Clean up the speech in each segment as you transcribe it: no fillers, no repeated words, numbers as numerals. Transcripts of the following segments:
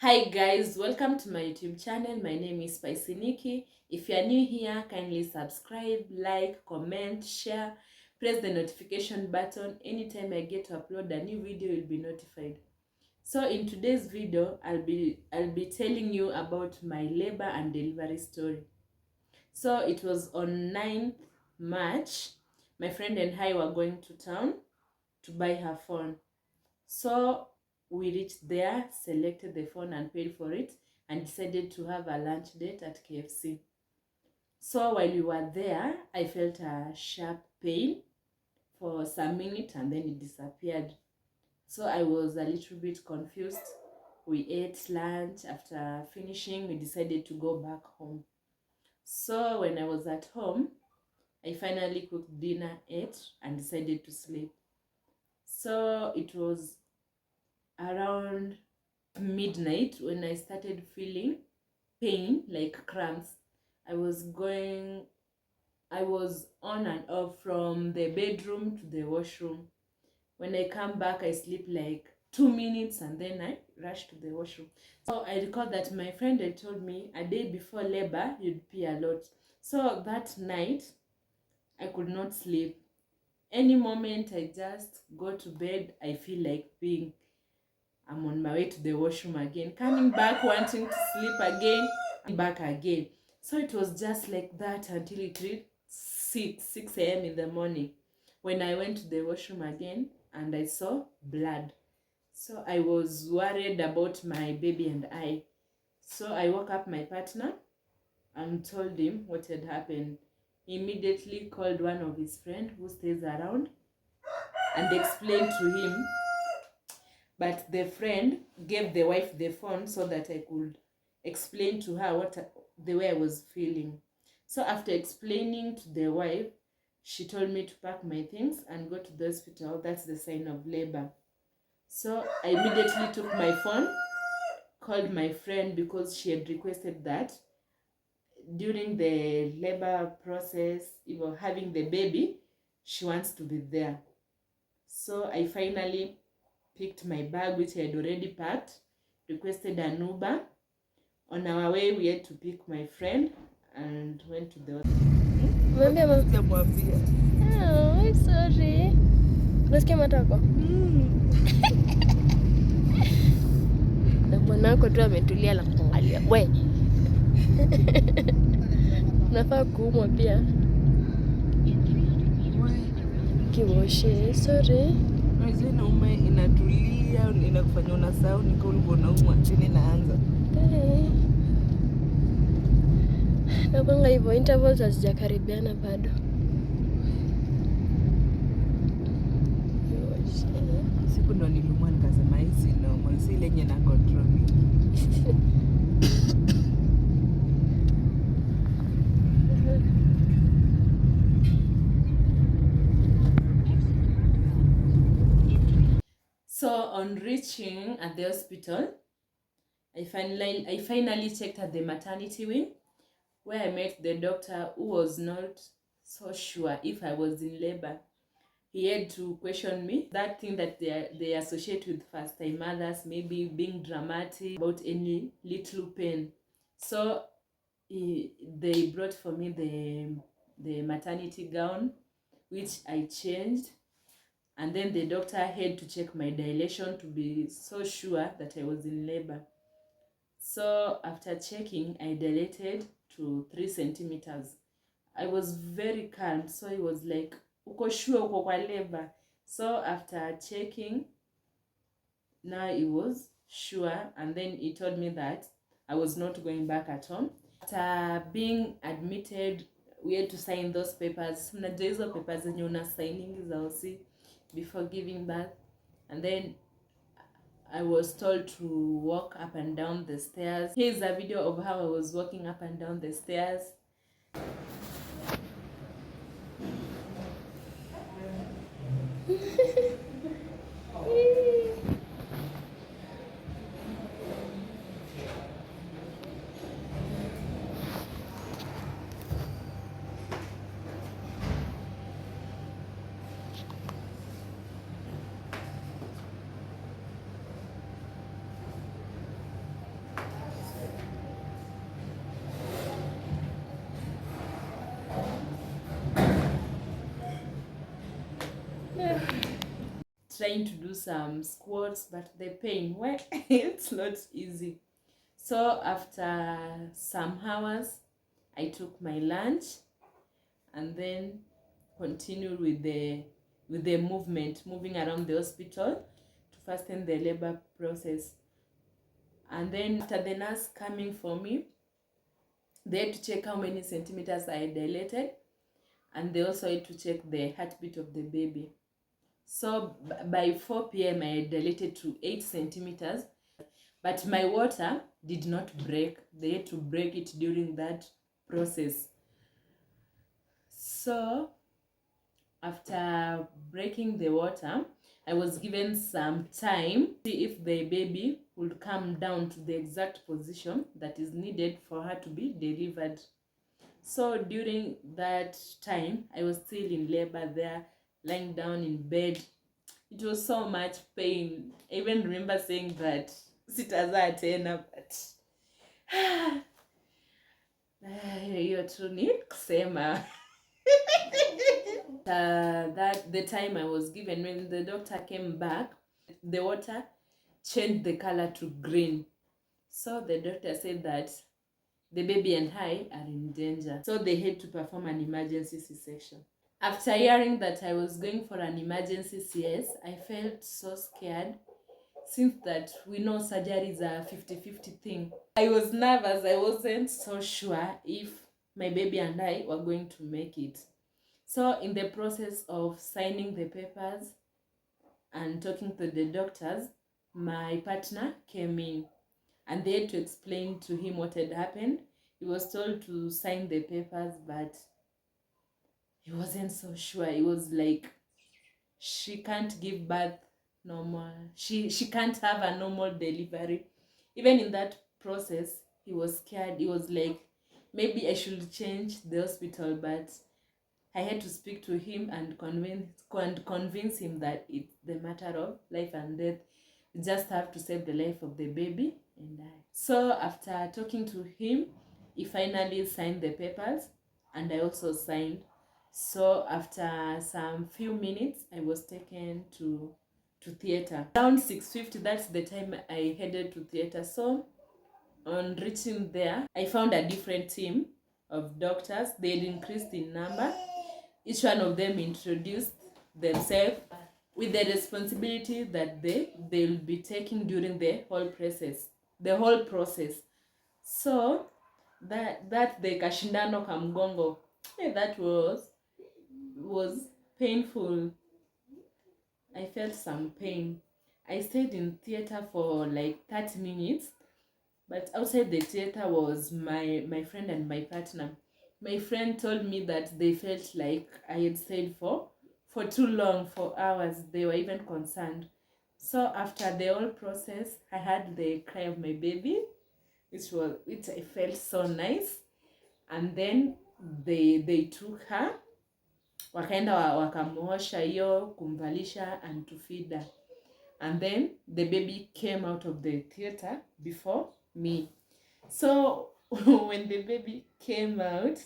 Hi guys, welcome to my YouTube channel. My name is Spicy Nikki. If you are new here, kindly subscribe, like, comment, share, press the notification button. Anytime I get to upload a new video, you'll be notified. So in today's video, I'll be telling you about my labor and delivery story. So it was on 9th March. My friend and I were going to town to buy her phone. So we reached there, selected the phone and paid for it, and decided to have a lunch date at KFC. So while we were there, I felt a sharp pain for some minutes and then it disappeared. So I was a little bit confused. We ate lunch. After finishing, we decided to go back home. So when I was at home, I finally cooked dinner, ate, and decided to sleep. So it was around midnight when I started feeling pain, like cramps. I was on and off from the bedroom to the washroom. When I come back, I sleep like 2 minutes and then I rush to the washroom. So I recall that my friend had told me a day before labor you'd pee a lot. So that night I could not sleep. Any moment I just go to bed, I feel like peeing. I'm on my way to the washroom again, coming back wanting to sleep again, back again. So it was just like that until it reached 6 a.m. in the morning when I went to the washroom again and I saw blood. So I was worried about my baby and I. So I woke up my partner and told him what had happened. He immediately called one of his friends who stays around and explained to him. But the friend gave the wife the phone so that I could explain to her the way I was feeling. So after explaining to the wife, she told me to pack my things and go to the hospital. That's the sign of labor. So I immediately took my phone, called my friend because she had requested that during the labor process, even having the baby, she wants to be there. So I finally picked my bag, which I had already packed, requested an Uber. On our way, we had to pick my friend and went to the hospital. Oh, I'm sorry. Unasikia matako? Na bwanako tu ametulia na kuangalia. We. Nafaa kuumwa pia. Kiwoshe, sorry. Unajua naume inatulia, inakufanya unasahau niko ulikuwa unaumwa chini naanza. Napanga hivyo intervals hazijakaribiana bado. Siku ndo niliumwa nikasema hisi normal, si ile yenye na control. So on reaching at the hospital, I finally checked at the maternity wing where I met the doctor who was not so sure if I was in labor. He had to question me, that thing that they associate with first-time mothers, maybe being dramatic about any little pain. So they brought for me the maternity gown, which I changed. And then the doctor had to check my dilation to be so sure that I was in labor. So after checking, I dilated to 3 centimeters. I was very calm, so he was like, uko sure uko kwa labor? So after checking, now he was sure, and then he told me that I was not going back at home. After being admitted, we had to sign those papers. Mnajua hizo papers zenye una signing za OC before giving birth. And then I was told to walk up and down the stairs. Here's a video of how I was walking up and down the stairs. Trying to do some squats, but the pain, well, it's not easy. So after some hours, I took my lunch and then continued with the moving around the hospital to fasten the labor process. And then after the nurse coming for me, they had to check how many centimeters I had dilated, and they also had to check the heartbeat of the baby. So by 4 p.m. I had dilated to 8 centimeters, but my water did not break. They had to break it during that process. So after breaking the water, I was given some time to see if the baby would come down to the exact position that is needed for her to be delivered. So during that time, I was still in labor there, lying down in bed. It was so much pain. I even remember saying that sitaza tena, but hiyo tu ni kusema. That the time I was given, when the doctor came back, the water changed the color to green. So the doctor said that the baby and I are in danger. So they had to perform an emergency C-section. After hearing that I was going for an emergency CS, I felt so scared, since that we know surgery is a 50-50 thing. I was nervous. I wasn't so sure if my baby and I were going to make it. So in the process of signing the papers and talking to the doctors, my partner came in and they had to explain to him what had happened. He was told to sign the papers, but he wasn't so sure. He was like, she can't give birth normal. She can't have a normal delivery. Even in that process, he was scared. He was like, maybe I should change the hospital, but I had to speak to him and convince him that it's the matter of life and death. You just have to save the life of the baby and I. So after talking to him, he finally signed the papers and I also signed. So after some few minutes, I was taken to theater. Around 6:50, that's the time I headed to theater. So on reaching there, I found a different team of doctors. They had increased in number. Each one of them introduced themselves with the responsibility that they'll be taking during the whole process. So that the kashindano kamgongo, that was painful. I felt some pain. I stayed in theater for like 30 minutes, but outside the theater was my friend and my partner. My friend told me that they felt like I had stayed for too long, for hours. They were even concerned. So after the whole process, I heard the cry of my baby, which I felt so nice. And then they took her, wakaenda wakamuosha hiyo, kumvalisha and to feed her. And then the baby came out of the theater before me. So when the baby came out,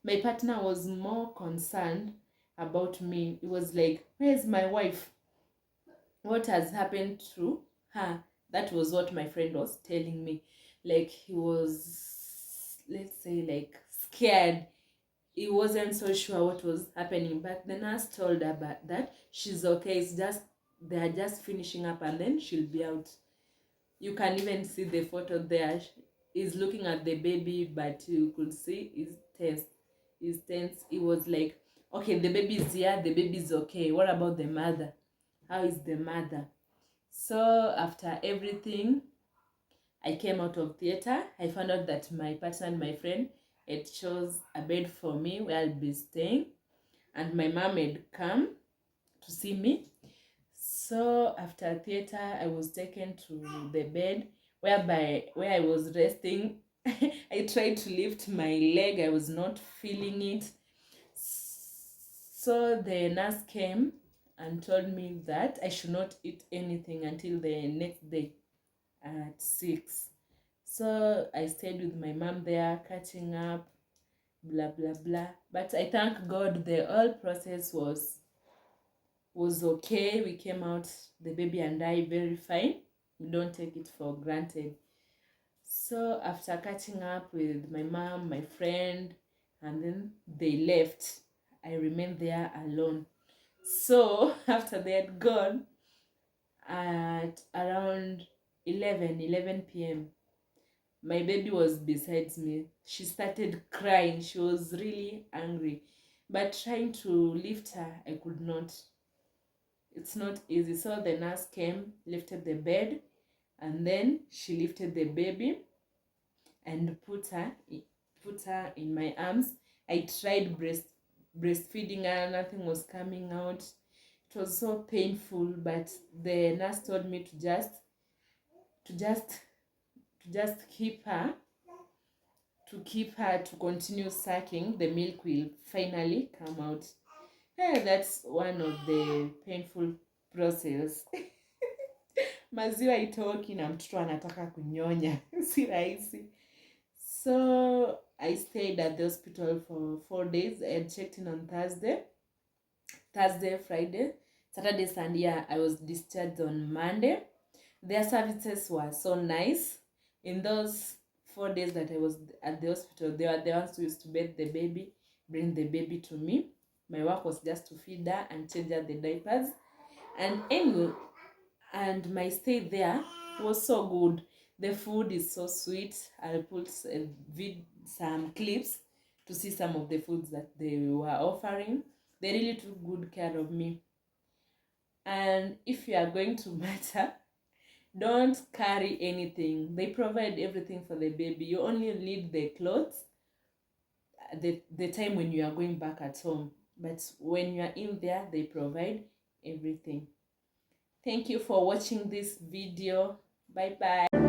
my partner was more concerned about me. It was like, where's my wife? What has happened to her? That was what my friend was telling me. Like, he was, let's say, like, scared. He wasn't so sure what was happening, but the nurse told her that she's okay. It's just, they're just finishing up and then she'll be out. You can even see the photo there. He's looking at the baby, but you could see he's tense. He was like, okay, the baby is here, the baby is okay. What about the mother? How is the mother? So after everything, I came out of theater. I found out that my partner and my friend had chose a bed for me where I'll be staying, and my mom had come to see me. So after theater, I was taken to the bed where I was resting. I tried to lift my leg. I was not feeling it. So the nurse came and told me that I should not eat anything until the next day at 6. So I stayed with my mom there, catching up, blah, blah, blah. But I thank God the whole process was was okay. We came out, the baby and I, very fine. We don't take it for granted. So after catching up with my mom, my friend, and then they left, I remained there alone. So after they had gone, at around 11 p.m., my baby was beside me. She started crying. She was really angry. But trying to lift her, I could not. It's not easy. So the nurse came, lifted the bed, and then she lifted the baby and put her in my arms. I tried breastfeeding her, nothing was coming out. It was so painful, but the nurse told me to just to just keep her to continue sucking. The milk will finally come out. Yeah, that's one of the painful process. Maziwa itoki na mtoto anataka kunyonya. Si rahisi. So I stayed at the hospital for 4 days. I had checked in on Thursday, Friday, Saturday, Sunday. Yeah, I was discharged on Monday. Their services were so nice. In those 4 days that I was at the hospital, they were the ones who used to bathe the baby, bring the baby to me. My work was just to feed her and change her the diapers. And anyway, and my stay there was so good. The food is so sweet. I'll put some clips to see some of the foods that they were offering. They really took good care of me. And if you are going to matter, don't carry anything. They provide everything for the baby. You only need the clothes at the time when you are going back at home. But when you are in there, they provide everything. Thank you for watching this video. Bye bye.